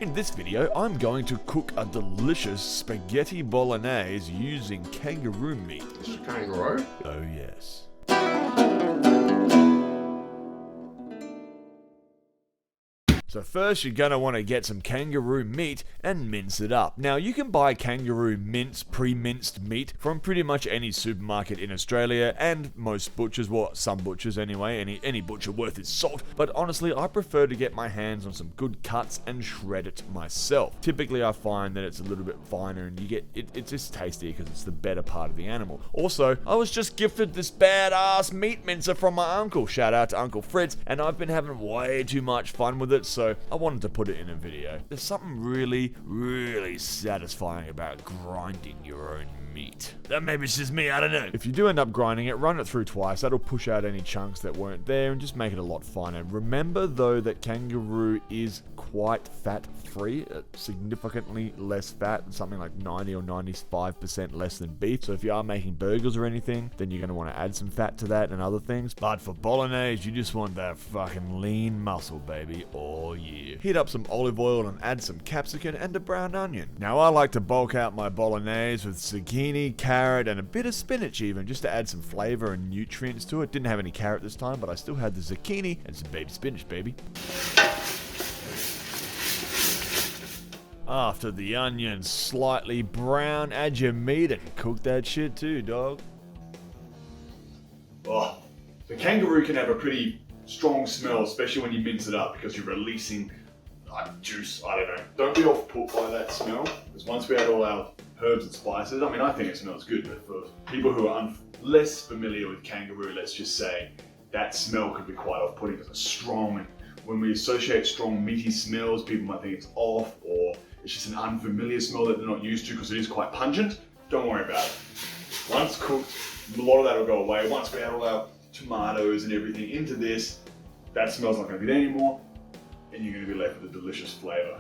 In this video, I'm going to cook a delicious spaghetti bolognese using kangaroo meat. This is kangaroo? Oh yes. So first you're going to want to get some kangaroo meat and mince it up. Now you can buy kangaroo pre-minced meat from pretty much any supermarket in Australia and most butchers, well some butchers anyway, any butcher worth his salt, but honestly I prefer to get my hands on some good cuts and shred it myself. Typically I find that it's a little bit finer and you get, it's just tastier because it's the better part of the animal. Also, I was just gifted this badass meat mincer from my uncle, shout out to Uncle Fritz, and I've been having way too much fun with it, so I wanted to put it in a video. There's something really, really satisfying about grinding your own meat. That maybe it's just me, I don't know. If you do end up grinding it, run it through twice. That'll push out any chunks that weren't there and just make it a lot finer. Remember though that kangaroo is quite fat free, significantly less fat, something like 90 or 95% less than beef. So if you are making burgers or anything, then you're going to want to add some fat to that and other things. But for bolognese, you just want that fucking lean muscle, baby. Oh yeah. Heat up some olive oil and add some capsicum and a brown onion. Now I like to bulk out my bolognese with zucchini, carrot, and a bit of spinach even, just to add some flavor and nutrients to it. Didn't have any carrot this time, but I still had the zucchini and some baby spinach, baby. After the onion's slightly brown, add your meat and cook that shit too, dog. Oh, the kangaroo can have a pretty strong smell, especially when you mince it up because you're releasing juice. I don't know. Don't be off put by that smell, because once we add all our herbs and spices, I mean, I think it smells good, but for people who are less familiar with kangaroo, let's just say that smell could be quite off-putting. It's a strong, when we associate strong meaty smells, people might think it's off, or it's just an unfamiliar smell that they're not used to because it is quite pungent. Don't worry about it. Once cooked, a lot of that will go away. Once we add all our tomatoes and everything into this, that smell's not going to be there anymore, and you're going to be left with a delicious flavor.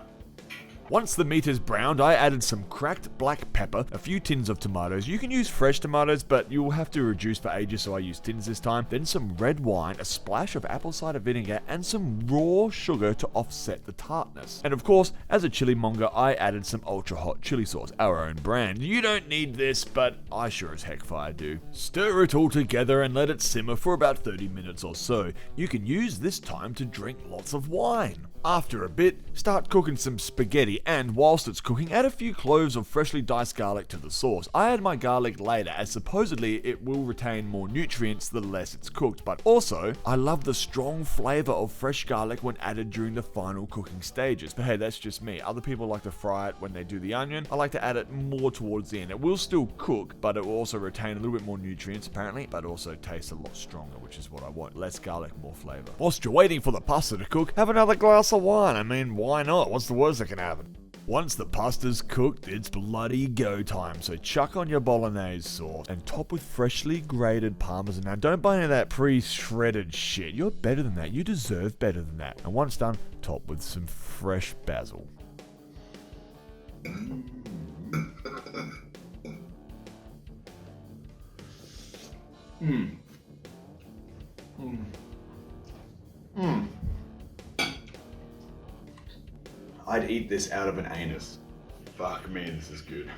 Once the meat is browned, I added some cracked black pepper, a few tins of tomatoes. You can use fresh tomatoes, but you will have to reduce for ages, so I used tins this time. Then some red wine, a splash of apple cider vinegar, and some raw sugar to offset the tartness. And of course, as a chili monger, I added some ultra hot chili sauce, our own brand. You don't need this, but I sure as heck fire do. Stir it all together and let it simmer for about 30 minutes or so. You can use this time to drink lots of wine. After a bit, start cooking some spaghetti, and whilst it's cooking, add a few cloves of freshly diced garlic to the sauce. I add my garlic later, as supposedly it will retain more nutrients the less it's cooked, but also, I love the strong flavour of fresh garlic when added during the final cooking stages. But hey, that's just me. Other people like to fry it when they do the onion. I like to add it more towards the end. It will still cook, but it will also retain a little bit more nutrients apparently, but also taste a lot stronger, which is what I want. Less garlic, more flavour. Whilst you're waiting for the pasta to cook, have another glass of wine. I mean, why not? What's the worst that can happen? Once the pasta's cooked, it's bloody go time, so chuck on your bolognese sauce and top with freshly grated parmesan. Now don't buy any of that pre-shredded shit. You're better than that. You deserve better than that. And once done, top with some fresh basil. I'd eat this out of an anus. Fuck me, this is good.